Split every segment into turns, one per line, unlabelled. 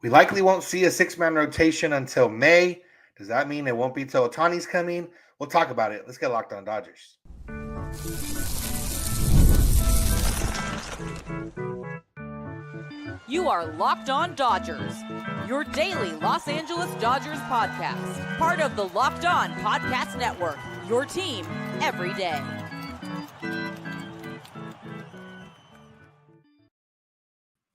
We likely won't see a six-man rotation until May. Does that mean it won't be till Ohtani's coming? We'll talk about it. Let's get locked on Dodgers.
You are Locked On Dodgers, your daily Los Angeles Dodgers podcast. Part of the Locked On Podcast Network, your team every day.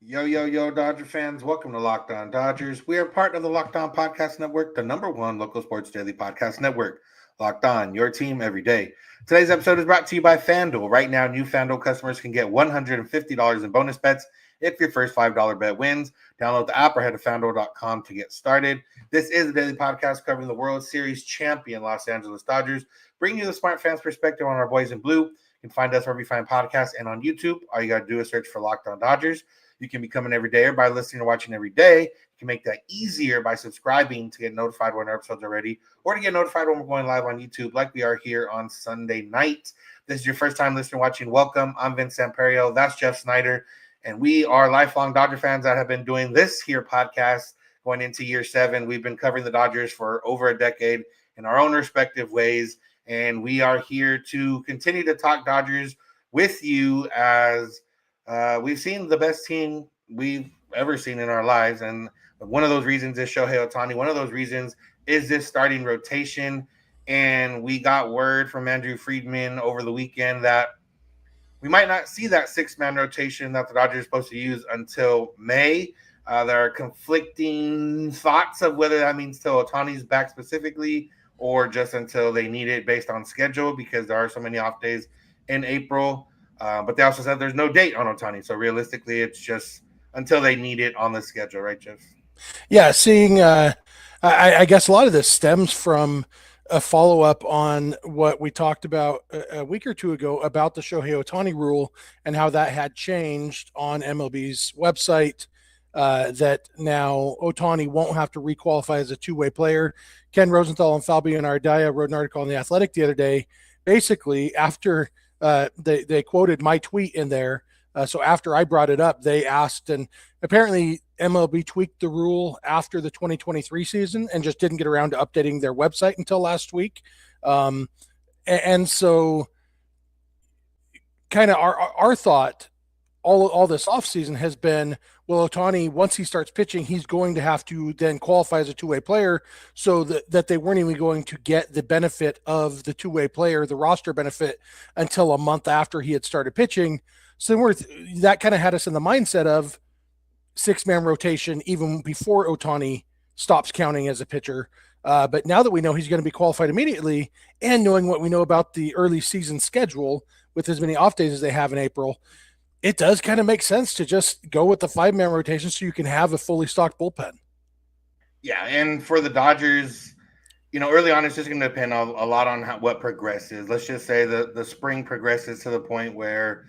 Yo, Dodger fans. Welcome to Locked On Dodgers. We are part of the Locked On Podcast Network, the #1 local sports daily podcast network. Locked On, your team every day. Today's episode is brought to you by FanDuel. Right now, new FanDuel customers can get $150 in bonus bets if your first $5 bet wins. Download the app or head to FanDuel.com to get started. This is a daily podcast covering the World Series champion Los Angeles Dodgers, bringing you the smart fans' perspective on our boys in blue. You can find us wherever you find podcasts and on YouTube. All you got to do is search for Locked On Dodgers. You can become an everydayer by listening or watching every day. You can make that easier by subscribing to get notified when our episodes are ready, or to get notified when we're going live on YouTube like we are here on Sunday night. This is your first time listening or watching. Welcome. I'm Vince Samperio. That's Jeff Snyder. And we are lifelong Dodger fans that have been doing this here podcast going into year 7. We've been covering the Dodgers for over a decade in our own respective ways. And we are here to continue to talk Dodgers with you as we've seen the best team we've ever seen in our lives. And one of those reasons is Shohei Ohtani. One of those reasons is this starting rotation. And we got word from Freddie Freeman over the weekend that we might not see that six-man rotation that the Dodgers are supposed to use until May. There are conflicting thoughts of whether that means till Ohtani's back specifically or just until they need it based on schedule, because there are so many off days in April. But they also said there's no date on Ohtani. So realistically, it's just until they need it on the schedule, right, Jeff?
Yeah, seeing I guess a lot of this stems from a follow-up on what we talked about a week or two ago about the Shohei Ohtani rule and how that had changed on MLB's website, that now Ohtani won't have to requalify as a two-way player. Ken Rosenthal and Fabian Ardaya wrote an article in The Athletic the other day, basically after they quoted my tweet in there. So after I brought it up, they asked, and apparently MLB tweaked the rule after the 2023 season and just didn't get around to updating their website until last week. And so kind of our thought all this offseason has been, well, Ohtani, once he starts pitching, he's going to have to then qualify as a two-way player, so that they weren't even going to get the benefit of the two-way player, the roster benefit, until a month after he had started pitching. So that kind of had us in the mindset of six-man rotation even before Ohtani stops counting as a pitcher. But now that we know he's going to be qualified immediately, and knowing what we know about the early season schedule with as many off days as they have in April, it does kind of make sense to just go with the 5-man rotation so you can have a fully stocked bullpen.
Yeah, and for the Dodgers, early on, it's just going to depend a lot on what progresses. Let's just say the spring progresses to the point where,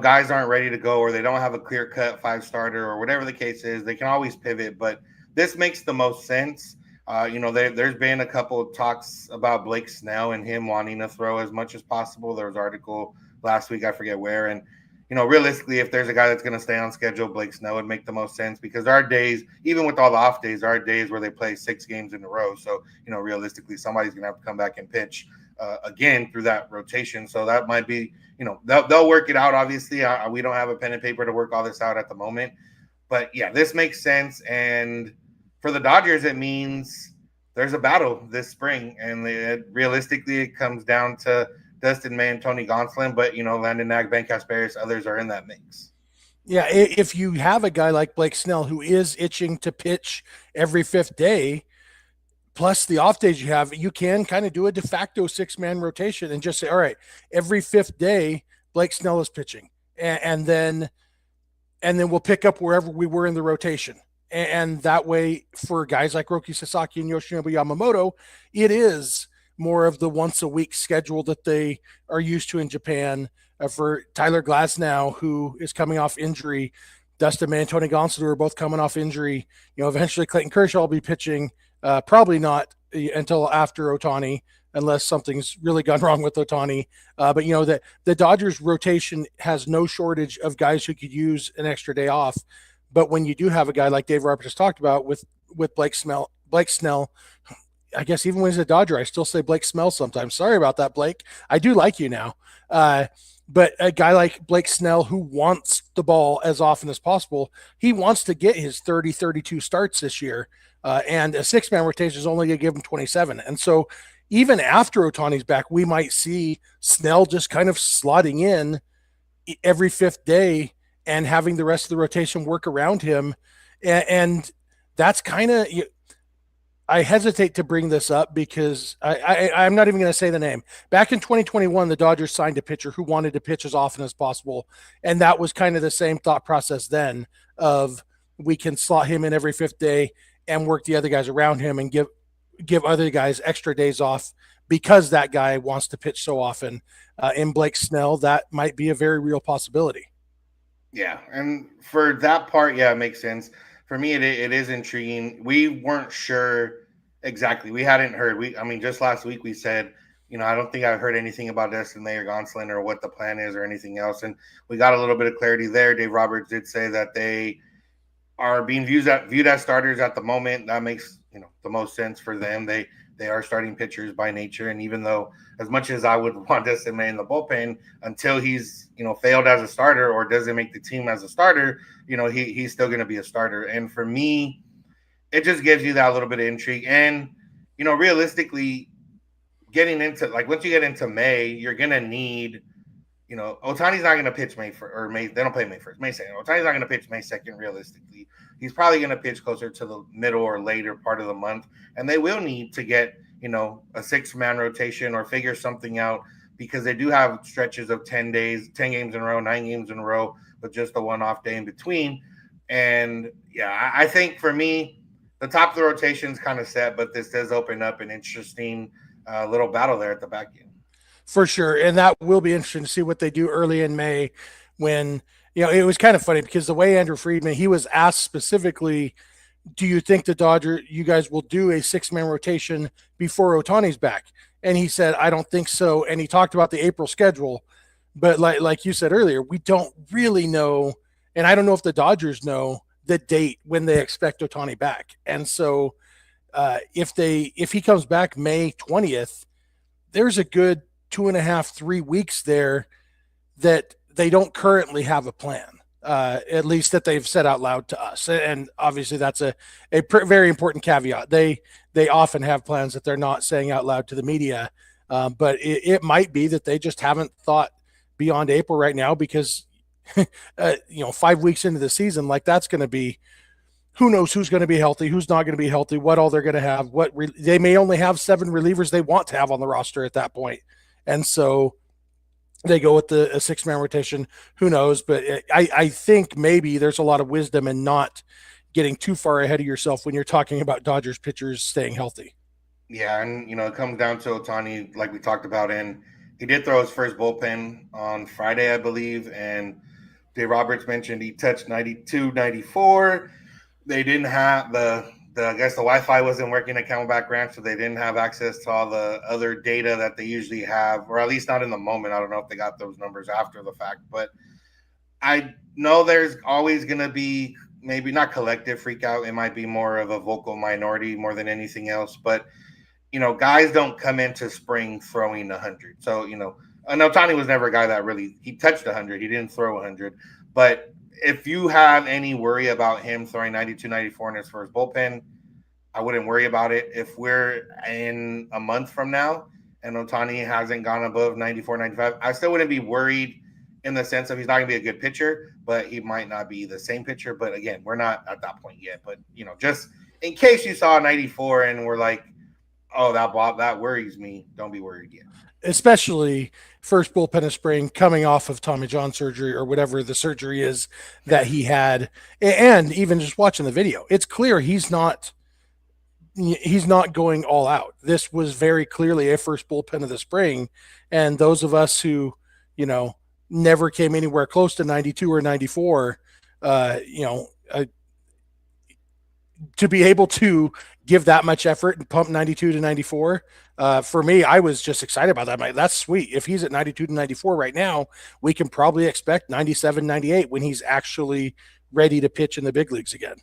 guys aren't ready to go, or they don't have a clear-cut 5-starter, or whatever the case is. They can always pivot, but this makes the most sense. There's been a couple of talks about Blake Snell and him wanting to throw as much as possible. There was an article last week, I forget where, and realistically, if there's a guy that's going to stay on schedule, Blake Snell would make the most sense, because there are days, even with all the off days, there are days where they play 6 games in a row. So, realistically, somebody's going to have to come back and pitch again through that rotation. So that might be, they'll work it out. Obviously, we don't have a pen and paper to work all this out at the moment. But, yeah, this makes sense. And for the Dodgers, it means there's a battle this spring. And realistically, it comes down to Dustin May and Tony Gonsolin, but Landon Nag, Ben Casparis, others are in that mix.
Yeah, if you have a guy like Blake Snell who is itching to pitch every 5th day, plus the off days you have, you can kind of do a de facto 6-man rotation and just say, all right, every 5th day, Blake Snell is pitching, and then we'll pick up wherever we were in the rotation. And that way, for guys like Roki Sasaki and Yoshinobu Yamamoto, it is more of the once-a-week schedule that they are used to in Japan. For Tyler Glasnow, who is coming off injury, Dustin May and Tony Gonsolin are both coming off injury. Eventually Clayton Kershaw will be pitching, probably not until after Ohtani, unless something's really gone wrong with Ohtani. But the Dodgers rotation has no shortage of guys who could use an extra day off. But when you do have a guy like Dave Roberts talked about with Blake Snell, I guess even when he's a Dodger, I still say Blake Snell sometimes. Sorry about that, Blake. I do like you now. But a guy like Blake Snell who wants the ball as often as possible, he wants to get his 30, 32 starts this year. And a six-man rotation is only going to give him 27. And so even after Ohtani's back, we might see Snell just kind of slotting in every fifth day and having the rest of the rotation work around him. And that's kind of, I hesitate to bring this up because I'm not even going to say the name. Back in 2021, the Dodgers signed a pitcher who wanted to pitch as often as possible. And that was kind of the same thought process then of we can slot him in every fifth day and work the other guys around him and give other guys extra days off because that guy wants to pitch so often. In Blake Snell, that might be a very real possibility.
Yeah, and for that part, yeah, it makes sense. For me, it is intriguing. We weren't sure exactly. We hadn't heard. Just last week we said, I don't think I've heard anything about Destin May or Gonsolin or what the plan is or anything else. And we got a little bit of clarity there. Dave Roberts did say that they are being viewed as starters at the moment. That makes the most sense for them. They are starting pitchers by nature, and even though as much as I would want Destin May in the bullpen, until he's failed as a starter or doesn't make the team as a starter, he's still going to be a starter. And for me, it just gives you that little bit of intrigue. And realistically, getting into once you get into May, you're going to need. Ohtani's not going to pitch May May. They don't play May 1st, May 2nd. Ohtani's not going to pitch May 2nd. Realistically, he's probably going to pitch closer to the middle or later part of the month, and they will need to get a 6-man rotation or figure something out because they do have stretches of 10 days, 10 games in a row, 9 games in a row, with just a one-off day in between. And yeah, I think for me, the top of the rotation is kind of set, but this does open up an interesting little battle there at the back end.
For sure. And that will be interesting to see what they do early in May when, it was kind of funny because the way Andrew Friedman, he was asked specifically, do you think you guys will do a 6-man rotation before Ohtani's back? And he said, I don't think so. And he talked about the April schedule, but like you said earlier, we don't really know. And I don't know if the Dodgers know the date when they expect Ohtani back. And so if he comes back May 20th, there's a good 2.5, 3 weeks there that they don't currently have a plan, at least that they've said out loud to us. And obviously that's a very important caveat. They often have plans that they're not saying out loud to the media. But it might be that they just haven't thought beyond April right now because, 5 weeks into the season, that's going to be, who knows who's going to be healthy, who's not going to be healthy, what all they're going to have, they may only have 7 relievers they want to have on the roster at that point. And so they go with a 6-man rotation. Who knows? But I think maybe there's a lot of wisdom in not getting too far ahead of yourself when you're talking about Dodgers pitchers staying healthy.
Yeah, and it comes down to Ohtani, like we talked about, and he did throw his first bullpen on Friday, I believe, and Dave Roberts mentioned he touched 92, 94. They didn't have I guess the Wi-Fi wasn't working at Camelback Ranch, so they didn't have access to all the other data that they usually have, or at least not in the moment. I don't know if they got those numbers after the fact, but I know there's always going to be maybe not collective freak out. It might be more of a vocal minority more than anything else, but guys don't come into spring throwing 100. So, and Ohtani was never a guy that he touched 100. He didn't throw 100, but if you have any worry about him throwing 92, 94 in his first bullpen, I wouldn't worry about it. If we're in a month from now and Ohtani hasn't gone above 94, 95, I still wouldn't be worried in the sense of he's not going to be a good pitcher, but he might not be the same pitcher. But again, we're not at that point yet. But, just in case you saw 94 and we're like, oh, that worries me, don't be worried yet.
Especially first bullpen of spring coming off of Tommy John surgery or whatever the surgery is that he had. And even just watching the video, it's clear he's not going all out. This was very clearly a first bullpen of the spring. And those of us who, never came anywhere close to 92 or 94, to be able to give that much effort and pump 92 to 94. For me, I was just excited about that. That's sweet. If he's at 92 to 94 right now, we can probably expect 97, 98 when he's actually ready to pitch in the big leagues again.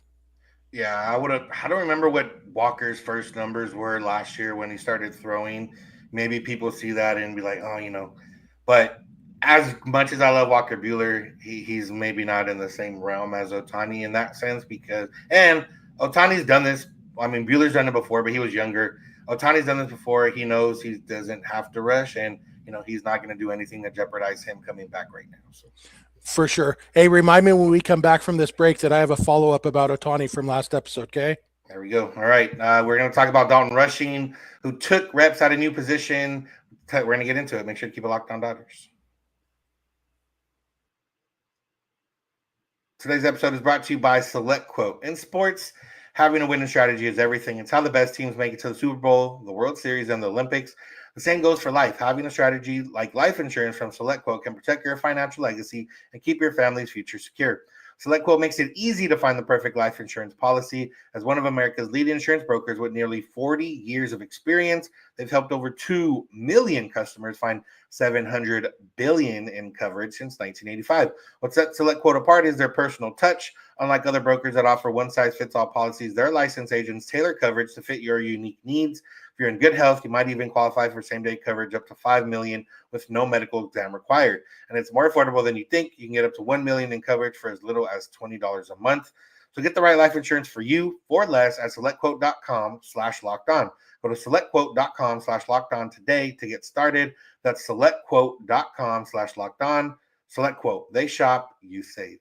Yeah, I don't remember what Walker's first numbers were last year when he started throwing. Maybe people see that and be like, oh. But as much as I love Walker Buehler, he's maybe not in the same realm as Ohtani in that sense and Ohtani's done this. I mean, Buehler's done it before, but he was younger. Ohtani's done this before. He knows he doesn't have to rush, and he's not going to do anything to jeopardize him coming back right now. So.
For sure. Hey, remind me when we come back from this break that I have a follow-up about Ohtani from last episode, okay?
There we go. All right. We're going to talk about Dalton Rushing, who took reps at a new position. We're going to get into it. Make sure to keep it locked on Dodgers. Today's episode is brought to you by Select Quote. In sports, having a winning strategy is everything. It's how the best teams make it to the Super Bowl, the World Series, and the Olympics. The same goes for life. Having a strategy like life insurance from SelectQuote can protect your financial legacy and keep your family's future secure. SelectQuote makes it easy to find the perfect life insurance policy. As one of America's leading insurance brokers with nearly 40 years of experience, they've helped over 2 million customers find $700 billion in coverage since 1985. What sets SelectQuote apart is their personal touch. Unlike other brokers that offer one-size-fits-all policies, their licensed agents tailor coverage to fit your unique needs. If you're in good health, you might even qualify for same-day coverage up to $5 million with no medical exam required. And it's more affordable than you think. You can get up to $1 million in coverage for as little as $20 a month. So get the right life insurance for you for less at selectquote.com/lockedon. Go to selectquote.com/lockedon today to get started. That's selectquote.com/lockedon. SelectQuote. They shop, you save.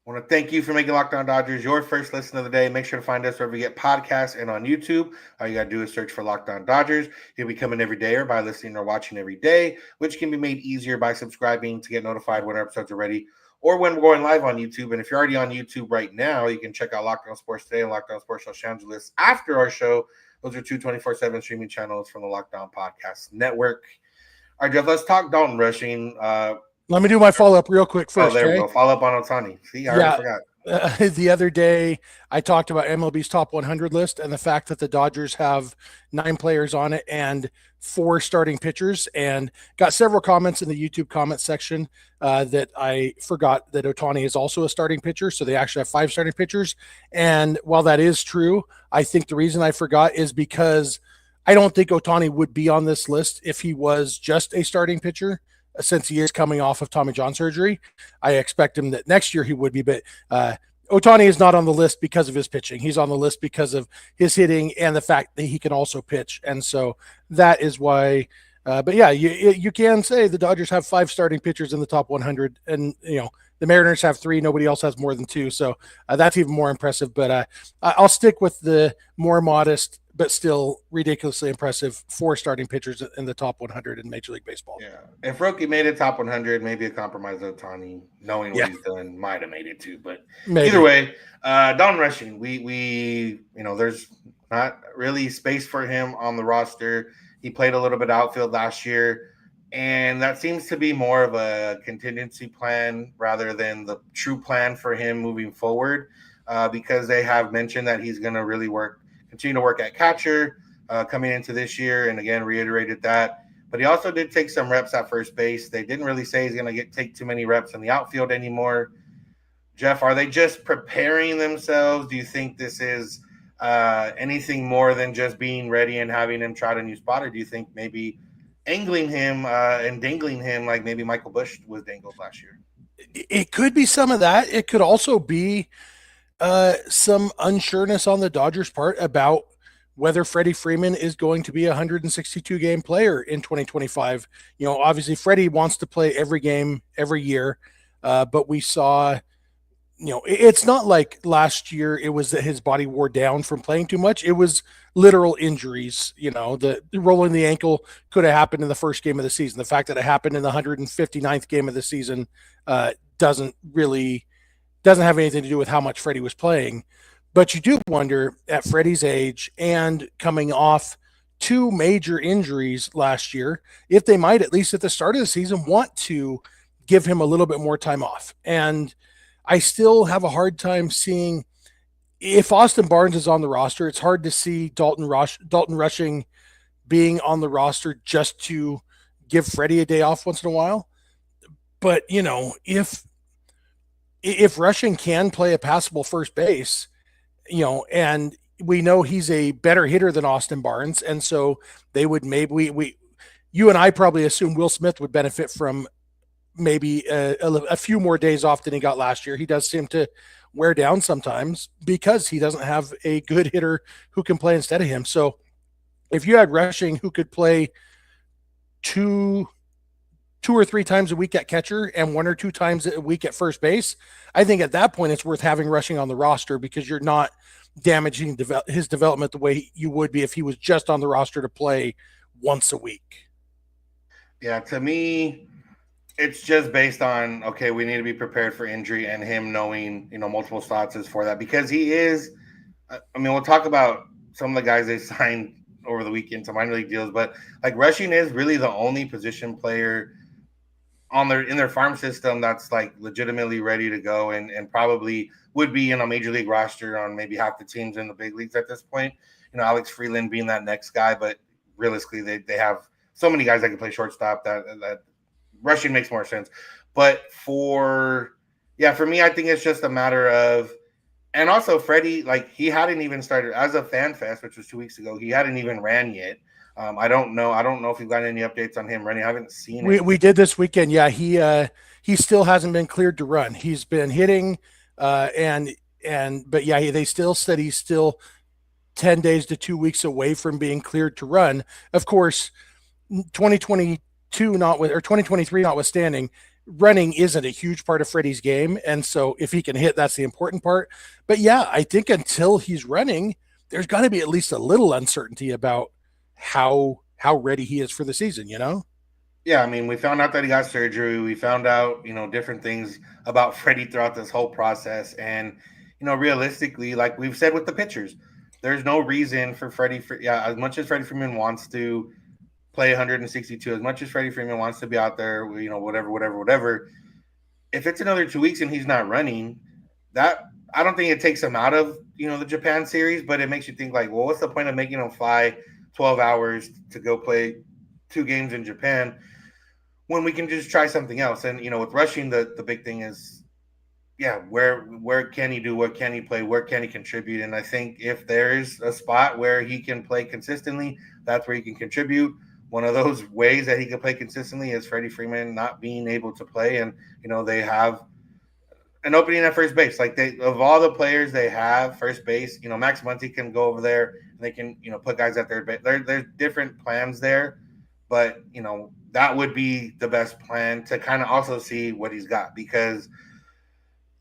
I want to thank you for making Locked On Dodgers your first listen of the day. Make sure to find us wherever you get podcasts and on YouTube. All you got to do is search for Locked On Dodgers. You'll be coming every day or by listening or watching every day, which can be made easier by subscribing to get notified when our episodes are ready or when we're going live on YouTube. And if you're already on YouTube right now, you can check out Locked On Sports Today and Locked On Sports Los Angeles after our show. Those are two 24/7 streaming channels from the Locked On Podcast Network. All right, Jeff, let's talk Dalton Rushing.
Let me do my follow-up real quick first.
There we go. Follow up on Ohtani. See, I already forgot.
The other day, I talked about MLB's top 100 list and the fact that the Dodgers have 9 players on it and 4 starting pitchers, and got several comments in the YouTube comment section that I forgot that Ohtani is also a starting pitcher. So they actually have 5 starting pitchers. And while that is true, I think the reason I forgot is because I don't think Ohtani would be on this list if he was just a starting pitcher. Since he is coming off of Tommy John surgery, I expect him that next year he would be, but Ohtani is not on the list because of his pitching. He's on the list because of his hitting and the fact that he can also pitch. And so that is why, but yeah, you can say the Dodgers have 5 starting pitchers in the top 100, and the Mariners have 3. Nobody else has more than 2. So that's even more impressive, but I'll stick with the more modest, but still ridiculously impressive 4 starting pitchers in the top 100 in Major League Baseball.
Yeah. If Roki made it top 100, maybe a compromise of Ohtani, knowing what he's done, might have made it too. But either way, Dalton Rushing, we there's not really space for him on the roster. He played a little bit outfield last year, and that seems to be more of a contingency plan rather than the true plan for him moving forward, because they have mentioned that he's going to really continue to work at catcher coming into this year, and again reiterated that. But he also did take some reps at first base. They didn't really say he's going to take too many reps in the outfield anymore. Jeff, are they just preparing themselves? Do you think this is anything more than just being ready and having him try a new spot, or do you think maybe angling him and dangling him like maybe Michael Busch was dangled last year?
It could be some of that. It could also be some unsureness on the Dodgers' part about whether Freddie Freeman is going to be a 162-game player in 2025. Obviously Freddie wants to play every game, every year, but we saw, it's not like last year it was that his body wore down from playing too much. It was literal injuries. The rolling the ankle could have happened in the first game of the season. The fact that it happened in the 159th game of the season doesn't have anything to do with how much Freddie was playing. But you do wonder at Freddie's age and coming off 2 major injuries last year, if they might, at least at the start of the season, want to give him a little bit more time off. And I still have a hard time seeing, if Austin Barnes is on the roster, it's hard to see Dalton Rushing being on the roster just to give Freddie a day off once in a while. But, if Rushing can play a passable first base, and we know he's a better hitter than Austin Barnes, and so they would maybe you and I probably assume Will Smith would benefit from maybe a few more days off than he got last year. He does seem to wear down sometimes because he doesn't have a good hitter who can play instead of him. So if you had Rushing who could play two or three times a week at catcher and one or two times a week at first base, I think at that point it's worth having Rushing on the roster because you're not damaging his development the way you would be if he was just on the roster to play once a week.
Yeah, to me, it's just based on, okay, we need to be prepared for injury and him knowing, multiple slots is for that because he is, we'll talk about some of the guys they signed over the weekend to minor league deals, but like Rushing is really the only position player in their farm system that's like legitimately ready to go and probably would be in a major league roster on maybe half the teams in the big leagues at this point. Alex Freeland being that next guy, but realistically they have so many guys that can play shortstop that Rushing makes more sense. But for me, I think it's just a matter of, and also Freddie, like he hadn't even started as a fan fest, which was 2 weeks ago. He hadn't even ran yet. I don't know if you've got any updates on him running. I haven't seen it.
We did this weekend. Yeah, he still hasn't been cleared to run. He's been hitting, but yeah, they still said he's still 10 days to 2 weeks away from being cleared to run. Of course, 2023 notwithstanding, running isn't a huge part of Freddie's game, and so if he can hit, that's the important part. But yeah, I think until he's running, there's got to be at least a little uncertainty about how ready he is for the season,
Yeah, we found out that he got surgery. We found out, different things about Freddie throughout this whole process. And, realistically, like we've said with the pitchers, there's no reason for Freddie. As much as Freddie Freeman wants to play 162, as much as Freddie Freeman wants to be out there, whatever. If it's another 2 weeks and he's not running, that I don't think it takes him out of, the Japan series, but it makes you think like, well, what's the point of making him fly 12 hours to go play 2 games in Japan when we can just try something else? And, with Rushing, the big thing is, where can he do? What can he play? Where can he contribute? And I think if there's a spot where he can play consistently, that's where he can contribute. One of those ways that he can play consistently is Freddie Freeman not being able to play. And, they have an opening at first base. Like of all the players they have, first base, Max Muncy can go over there and they can, put guys at third base. There's different plans there, but, that would be the best plan to kind of also see what he's got, because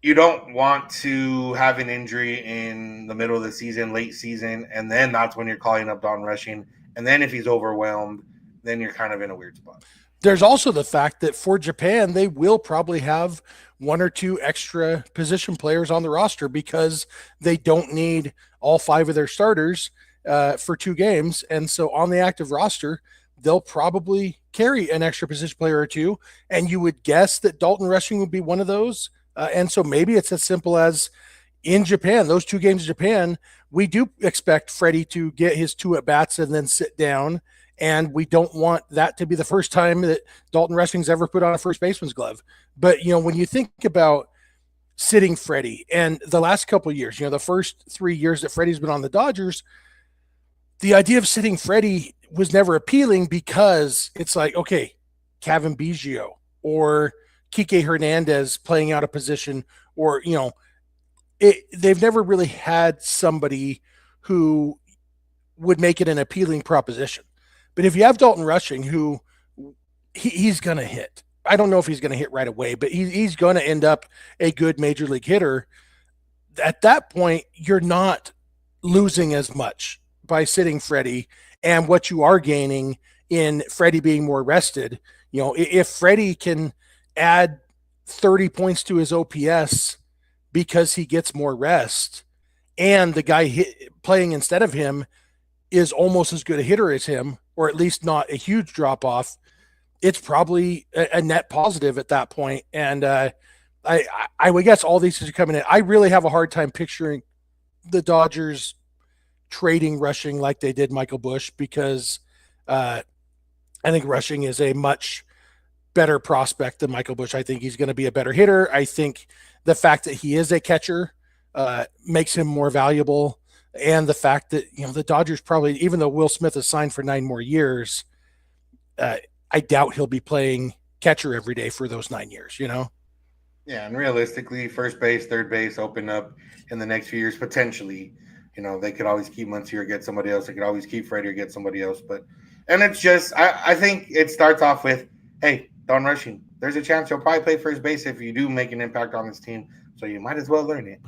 you don't want to have an injury in the middle of the season, late season, and then that's when you're calling up Dalton Rushing. And then if he's overwhelmed, then you're kind of in a weird spot.
There's also the fact that for Japan, they will probably have 1 or 2 extra position players on the roster because they don't need all 5 of their starters for 2 games. And so on the active roster, they'll probably carry an extra position player or 2. And you would guess that Dalton Rushing would be one of those. And so maybe it's as simple as in Japan, those 2 games in Japan, we do expect Freddie to get his 2 at-bats and then sit down. And we don't want that to be the first time that Dalton Rushing's ever put on a first baseman's glove. But, when you think about sitting Freddie and the last couple of years, the first 3 years that Freddie's been on the Dodgers, the idea of sitting Freddie was never appealing because it's like, okay, Kevin Biggio or Kike Hernandez playing out of position, or, they've never really had somebody who would make it an appealing proposition. But if you have Dalton Rushing, who he's going to hit, I don't know if he's going to hit right away, but he's going to end up a good major league hitter. At that point, you're not losing as much by sitting Freddie, and what you are gaining in Freddie being more rested. If Freddie can add 30 points to his OPS because he gets more rest, and the guy playing instead of him is almost as good a hitter as him, or at least not a huge drop off, it's probably a net positive at that point. And I would guess all these are coming in. I really have a hard time picturing the Dodgers trading Rushing like they did Michael Busch, because I think Rushing is a much better prospect than Michael Busch. I think he's going to be a better hitter. I think the fact that he is a catcher makes him more valuable. And the fact that, the Dodgers probably, even though Will Smith is signed for 9 more years, I doubt he'll be playing catcher every day for those 9 years,
Yeah, and realistically, first base, third base open up in the next few years potentially. They could always keep Muncy or get somebody else. They could always keep Freddie or get somebody else. And it's just, I think it starts off with, hey, Dalton Rushing, there's a chance you'll probably play first base if you do make an impact on this team. So you might as well learn it.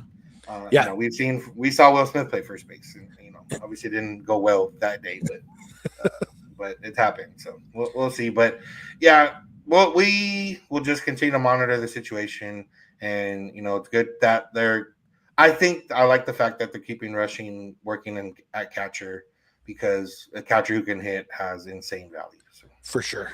Yeah.
We saw Will Smith play first base, and obviously it didn't go well that day, but it's happened. So we'll see. But yeah, well, we will just continue to monitor the situation, and it's good that I like the fact that they're keeping Rushing working at catcher, because a catcher who can hit has insane value. So.
For sure.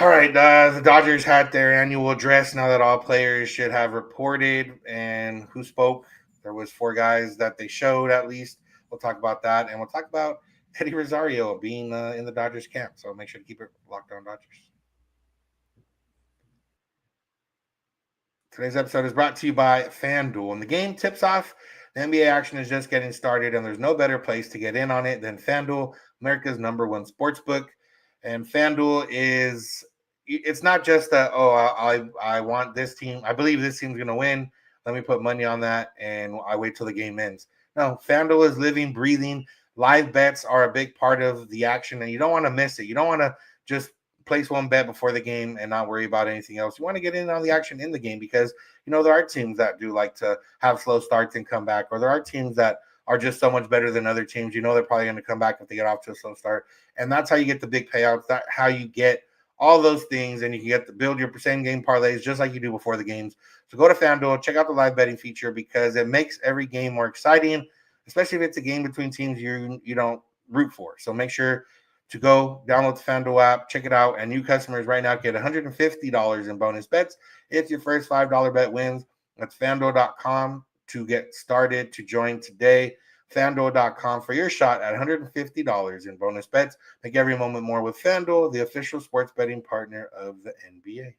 All right, the Dodgers had their annual address now that all players should have reported. And who spoke? There was 4 guys that they showed at least. We'll talk about that, and we'll talk about Eddie Rosario being in the Dodgers camp. So make sure to keep it locked on Dodgers. Today's episode is brought to you by FanDuel. And the game tips off. The NBA action is just getting started, and there's no better place to get in on it than FanDuel, America's #1 sportsbook. And FanDuel it's not just that, I want this team. I believe this team's going to win. Let me put money on that, and I wait till the game ends. No, FanDuel is living, breathing. Live bets are a big part of the action, and you don't want to miss it. You don't want to just place one bet before the game and not worry about anything else. You want to get in on the action in the game, because, there are teams that do like to have slow starts and come back, or there are teams that are just so much better than other teams. They're probably going to come back if they get off to a slow start. And that's how you get the big payouts. That's how you get all those things, and you can get to build your same game parlays just like you do before the games. So go to FanDuel, check out the live betting feature, because it makes every game more exciting, especially if it's a game between teams you don't root for. So make sure to go download the FanDuel app, check it out, and new customers right now get $150 in bonus bets if your first $5 bet wins. That's FanDuel.com to get started, to join today. FanDuel.com for your shot at $150 in bonus bets. Make every moment more with FanDuel, the official sports betting partner of the NBA.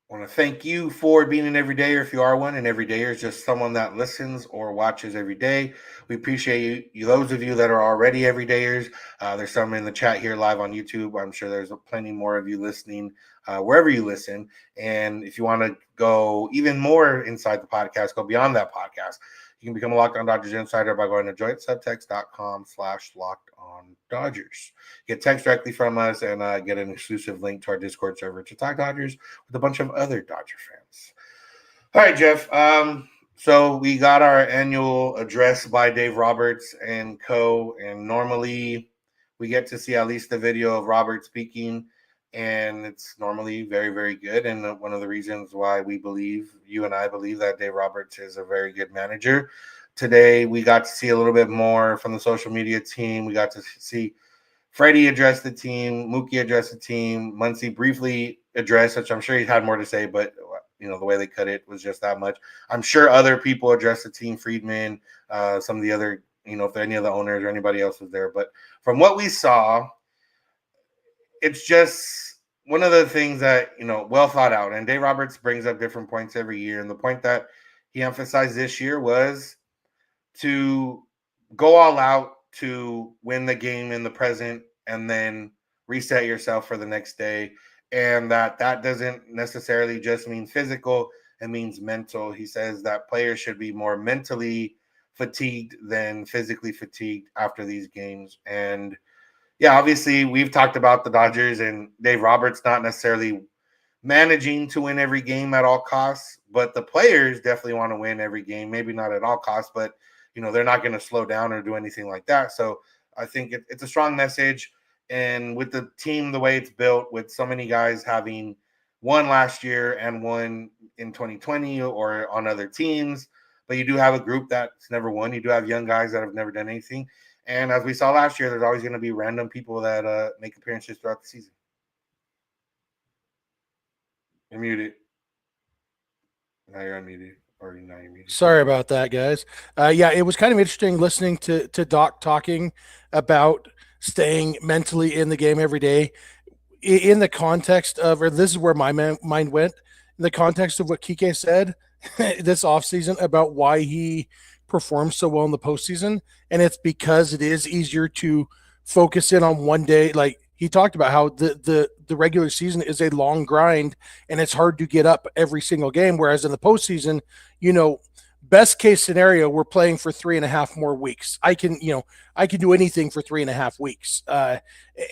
I want to thank you for being an everydayer, if you are one. An everydayer is just someone that listens or watches every day. We appreciate you, those of you that are already everydayers. There's some in the chat here live on YouTube. I'm sure there's plenty more of you listening wherever you listen. And if you want to go even more inside the podcast, go beyond that podcast, you can become a Locked On Dodgers Insider by going to jointsubtext.com/LockedOnDodgers. Get text directly from us and get an exclusive link to our Discord server to talk Dodgers with a bunch of other Dodger fans. All right, Jeff. So we got our annual address by Dave Roberts and co. And normally we get to see at least the video of Robert speaking, and it's normally very, very good. And one of the reasons why you and I believe that Dave Roberts is a very good manager. Today, we got to see a little bit more from the social media team. We got to see Freddie address the team, Mookie address the team, Muncy briefly address, which I'm sure he had more to say, but the way they cut it was just that much. I'm sure other people addressed the team, Friedman, some of the other, if any of the owners or anybody else was there. But from what we saw, it's just one of the things that, well thought out. And Dave Roberts brings up different points every year. And the point that he emphasized this year was to go all out to win the game in the present and then reset yourself for the next day. And that doesn't necessarily just mean physical. It means mental. He says that players should be more mentally fatigued than physically fatigued after these games. And yeah, obviously we've talked about the Dodgers and Dave Roberts not necessarily managing to win every game at all costs, but the players definitely want to win every game. Maybe not at all costs, but they're not going to slow down or do anything like that. So I think it's a strong message. And with the team, the way it's built, with so many guys having won last year and won in 2020 or on other teams, but you do have a group that's never won. You do have young guys that have never done anything. And as we saw last year, there's always going to be random people that make appearances throughout the season. You're muted. Now you're unmuted. Or now you're muted.
Sorry about that, guys. Yeah, it was kind of interesting listening to Doc talking about staying mentally in the game every day in the context of, or this is where my mind went, in the context of what Kike said this offseason about why he performs so well in the postseason. And it's because it is easier to focus in on one day. Like he talked about how the regular season is a long grind and it's hard to get up every single game. Whereas in the postseason, best case scenario, we're playing for 3.5 more weeks. I can do anything for 3.5 weeks.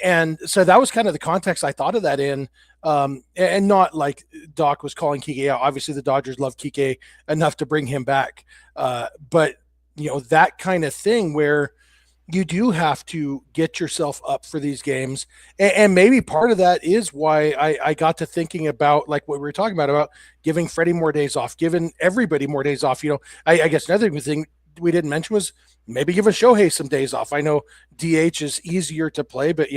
And so that was kind of the context I thought of that in. And not like Doc was calling Kike out. Obviously the Dodgers love Kike enough to bring him back. But that kind of thing where you do have to get yourself up for these games. And maybe part of that is why I got to thinking about like what we were talking about giving Freddie more days off, giving everybody more days off. I guess another thing we didn't mention was maybe give a Shohei some days off. I know DH is easier to play, but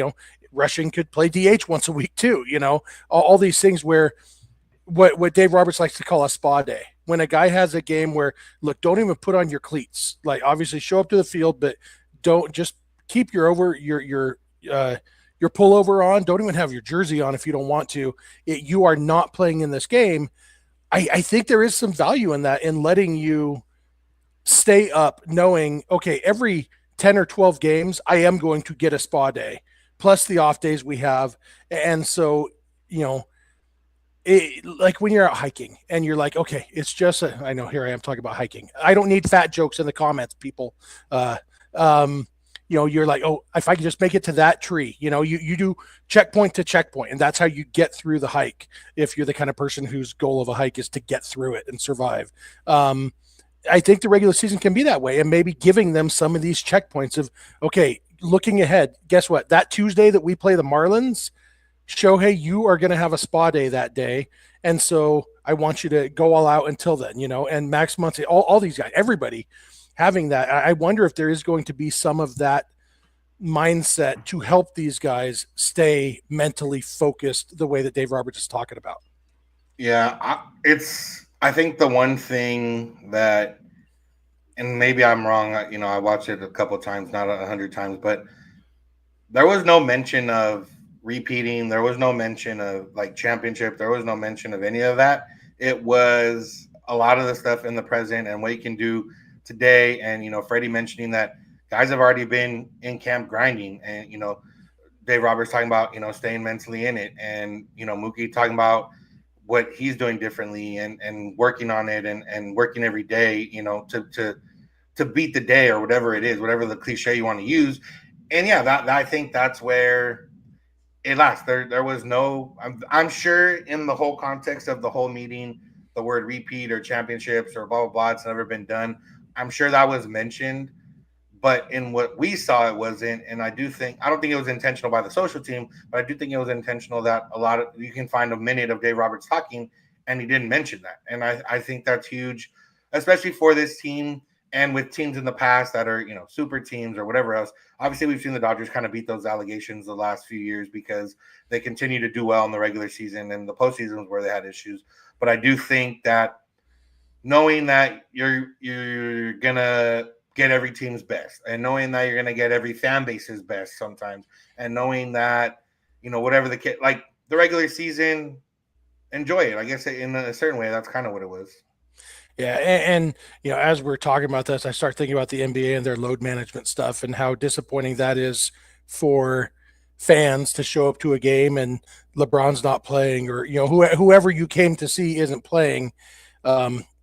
Rushing could play DH once a week too. All these things where what Dave Roberts likes to call a spa day. When a guy has a game where, look, don't even put on your cleats. Like obviously show up to the field, but don't just keep your pullover on. Don't even have your jersey on if you don't want to. You are not playing in this game. I think there is some value in that, in letting you stay up knowing, okay, every 10 or 12 games, I am going to get a spa day, plus the off days we have. And so, like when you're out hiking and you're like, okay, it's just, I know here I am talking about hiking. I don't need fat jokes in the comments, people. You're like, oh, if I can just make it to that tree, you do checkpoint to checkpoint, and that's how you get through the hike. If you're the kind of person whose goal of a hike is to get through it and survive. I think the regular season can be that way, and maybe giving them some of these checkpoints of, okay, looking ahead, guess what? That Tuesday that we play the Marlins, Shohei, you are going to have a spa day that day. And so I want you to go all out until then, and Max Muncy, all these guys, everybody having that. I wonder if there is going to be some of that mindset to help these guys stay mentally focused the way that Dave Roberts is talking about.
Yeah, I think the one thing that, and maybe I'm wrong, I watched it a couple of times, not 100 times, but there was no mention of repeating. There was no mention of like championship. There was no mention of any of that. It was a lot of the stuff in the present and what you can do today. And, Freddie mentioning that guys have already been in camp grinding, and, Dave Roberts talking about, staying mentally in it, and, Mookie talking about what he's doing differently and working on it and working every day, to beat the day or whatever it is, whatever the cliche you want to use. And yeah, that I think that's where it lasts. There was no, I'm sure in the whole context of the whole meeting, the word repeat or championships or blah, blah, blah, it's never been done. I'm sure that was mentioned, but in what we saw, it wasn't. And I don't think it was intentional by the social team, but I do think it was intentional that you can find a minute of Dave Roberts talking and he didn't mention that. And I think that's huge, especially for this team and with teams in the past that are, super teams or whatever else. Obviously, we've seen the Dodgers kind of beat those allegations the last few years because they continue to do well in the regular season, and the postseason was where they had issues. But I do think that knowing that you're gonna get every team's best, and knowing that you're gonna get every fan base's best sometimes, and knowing that whatever the kid, like the regular season, enjoy it. I guess in a certain way, that's kind of what it was.
Yeah, and as we're talking about this, I start thinking about the NBA and their load management stuff and how disappointing that is for fans to show up to a game and LeBron's not playing, or whoever you came to see isn't playing.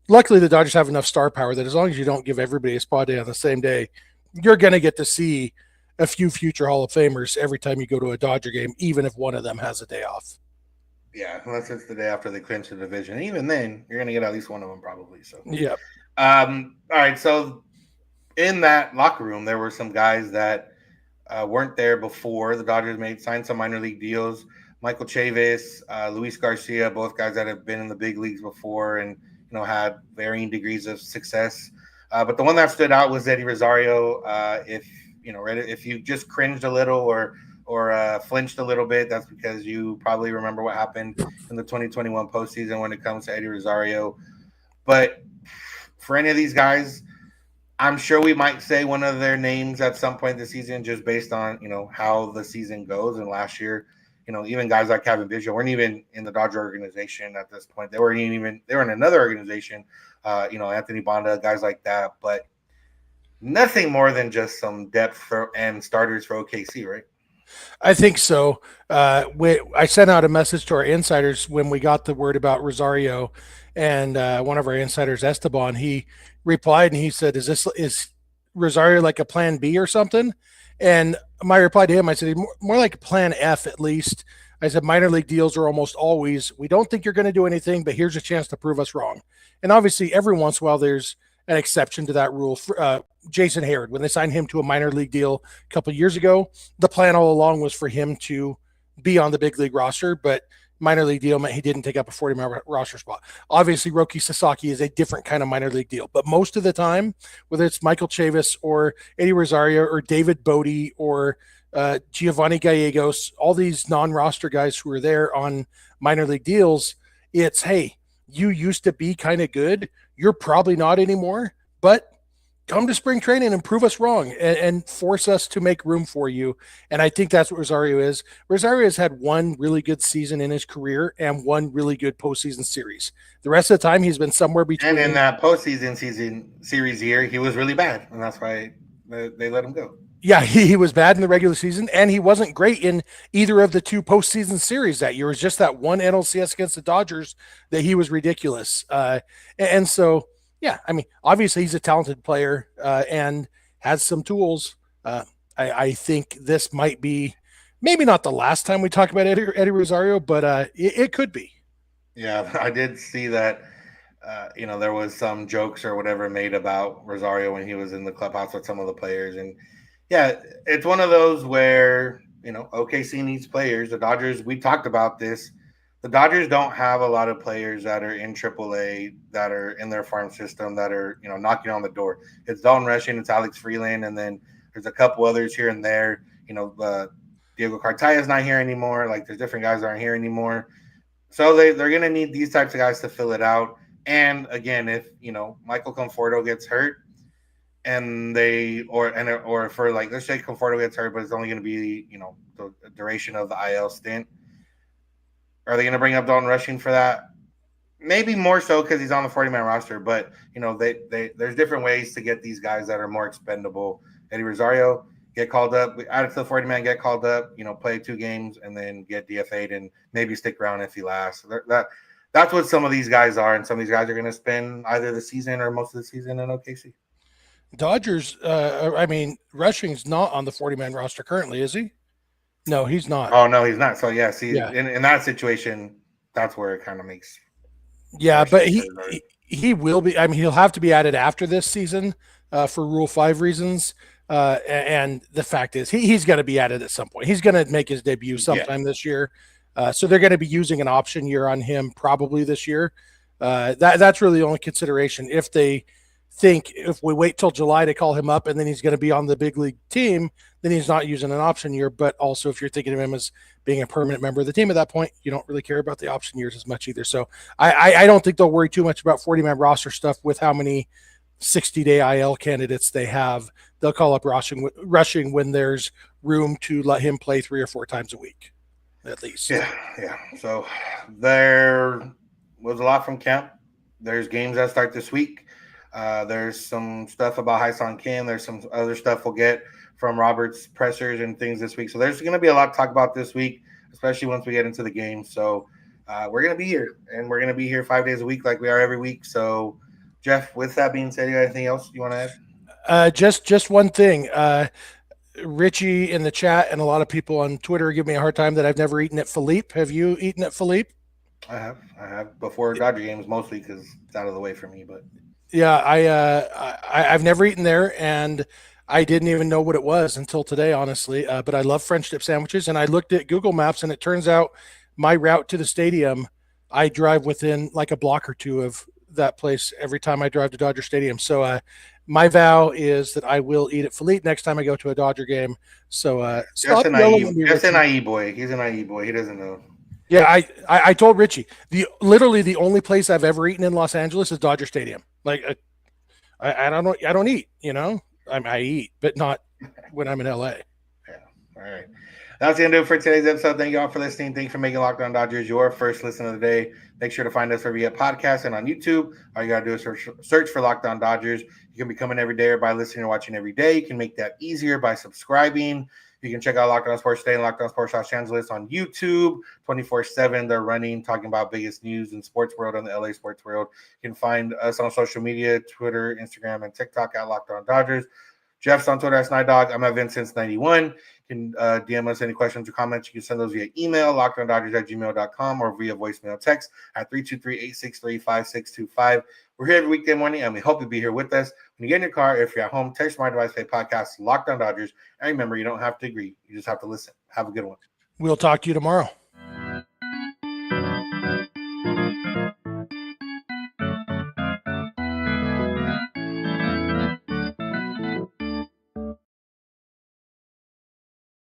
Luckily, the Dodgers have enough star power that as long as you don't give everybody a spa day on the same day, you're going to get to see a few future Hall of Famers every time you go to a Dodger game, even if one of them has a day off.
Yeah, unless it's the day after they clinch the division. Even then, you're going to get at least one of them probably. So
yeah.
All right. So in that locker room, there were some guys that weren't there before. The Dodgers signed some minor league deals. Michael Chavis, Luis Garcia, both guys that have been in the big leagues before and had varying degrees of success. But the one that stood out was Eddie Rosario. If you just cringed a little or flinched a little bit, that's because you probably remember what happened in the 2021 postseason when it comes to Eddie Rosario. But for any of these guys, I'm sure we might say one of their names at some point this season, just based on how the season goes. And last year, even guys like Kevin Biggio weren't even in the Dodger organization at this point. They were in another organization. Anthony Bonda, guys like that, but nothing more than just some depth and starters for OKC, right?
I think so. I sent out a message to our insiders when we got the word about Rosario, and one of our insiders, Esteban, he replied and he said, "Is Rosario like a plan B or something?" And my reply to him, I said, "More like plan F at least." I said, "Minor league deals are almost always, we don't think you're going to do anything, but here's a chance to prove us wrong." And obviously, every once in a while, there's an exception to that rule. Jason Hayward, when they signed him to a minor league deal a couple of years ago, the plan all along was for him to be on the big league roster, but minor league deal meant he didn't take up a 40-man roster spot. Obviously, Roki Sasaki is a different kind of minor league deal, but most of the time, whether it's Michael Chavis or Eddie Rosario or David Bodie or Giovanni Gallegos, all these non-roster guys who are there on minor league deals, it's, hey, you used to be kind of good. You're probably not anymore, but come to spring training and prove us wrong and force us to make room for you. And I think that's what Rosario is. Rosario has had one really good season in his career and one really good postseason series. The rest of the time, he's been somewhere between.
And in that postseason series year, he was really bad, and that's why they let him go.
Yeah, he was bad in the regular season, and he wasn't great in either of the two postseason series that year. It was just that one NLCS against the Dodgers that he was ridiculous. And so, yeah, I mean, obviously he's a talented player and has some tools. I think this might be maybe not the last time we talk about Eddie Rosario, but it could be.
Yeah, I did see that. There was some jokes or whatever made about Rosario when he was in the clubhouse with some of the players. And yeah, it's one of those where, OKC needs players. The Dodgers, we talked about this. The Dodgers don't have a lot of players that are in AAA, that are in their farm system, that are, knocking on the door. It's Dalton Rushing, it's Alex Freeland, and then there's a couple others here and there. Diego Cartaya is not here anymore. Like, there's different guys that aren't here anymore. So they're going to need these types of guys to fill it out. And again, if, Michael Conforto gets hurt, and for like, let's say Conforto gets hurt, but it's only going to be, the duration of the IL stint. Are they going to bring up Dalton Rushing for that? Maybe more so because he's on the 40-man roster, but there's different ways to get these guys that are more expendable. Eddie Rosario, get called up, add it to the 40-man, get called up, play 2 games, and then get DFA'd and maybe stick around if he lasts. That's what some of these guys are, and some of these guys are going to spend either the season or most of the season in OKC.
Dodgers, Rushing's not on the 40-man roster currently, is he? No, he's not.
Oh, no, he's not. So, yeah, see, yeah. In that situation, that's where it kind of makes.
Yeah, but he will be. I mean, he'll have to be added after this season for Rule 5 reasons. And the fact is, he's going to be added at some point. He's going to make his debut sometime this year. So they're going to be using an option year on him probably this year. That's really the only consideration. If they think if we wait till July to call him up and then he's going to be on the big league team, then he's not using an option year. But also, if you're thinking of him as being a permanent member of the team at that point, you don't really care about the option years as much either. So I don't think they'll worry too much about 40-man roster stuff with how many 60-day IL candidates they have. They'll call up Rushing when there's room to let him play 3 or 4 times a week, at least.
Yeah. So there was a lot from camp. There's games that start this week. There's some stuff about Hyson Kim. There's some other stuff we'll get from Robert's pressers and things this week. So there's going to be a lot to talk about this week, especially once we get into the game. So we're going to be here, and we're going to be here 5 days a week like we are every week. So, Jeff, with that being said, you got anything else you want to
add? Just one thing. Richie in the chat and a lot of people on Twitter give me a hard time that I've never eaten at Philippe. Have you eaten at Philippe?
I have before Dodger games, mostly because it's out of the way for me. But
yeah, I've never eaten there, and I didn't even know what it was until today, honestly. But I love French dip sandwiches, and I looked at Google Maps, and it turns out my route to the stadium, I drive within like a block or two of that place every time I drive to Dodger Stadium. So my vow is that I will eat at Philippe next time I go to a Dodger game. So
Jeff's an IE boy. He's an IE boy. He doesn't know.
Yeah, I told Richie literally the only place I've ever eaten in Los Angeles is Dodger Stadium. Like I don't eat, I eat, but not when I'm in LA.
Yeah. All right. That's the end of it for today's episode. Thank you all for listening. Thanks for making Locked On Dodgers your first listen of the day. Make sure to find us wherever you get podcasts and on YouTube. All you got to do is search for Locked On Dodgers. You can become an everydayer by listening or watching every day. You can make that easier by subscribing. You can check out Locked On Sports Today and Locked On Sports Los Angeles on YouTube 24/7. They're running, talking about biggest news in sports world and the LA sports world. You can find us on social media, Twitter, Instagram, and TikTok at Locked On Dodgers. Jeff's on Twitter at SnyDog. I'm at Vincent91. You can DM us any questions or comments. You can send those via email, lockedondodgers@gmail.com, or via voicemail text at 323-863-5625. We're here every weekday morning, and we hope you'll be here with us. When you get in your car, if you're at home, text my device, play podcast, Locked On Dodgers. And remember, you don't have to agree. You just have to listen. Have a good one.
We'll talk to you tomorrow.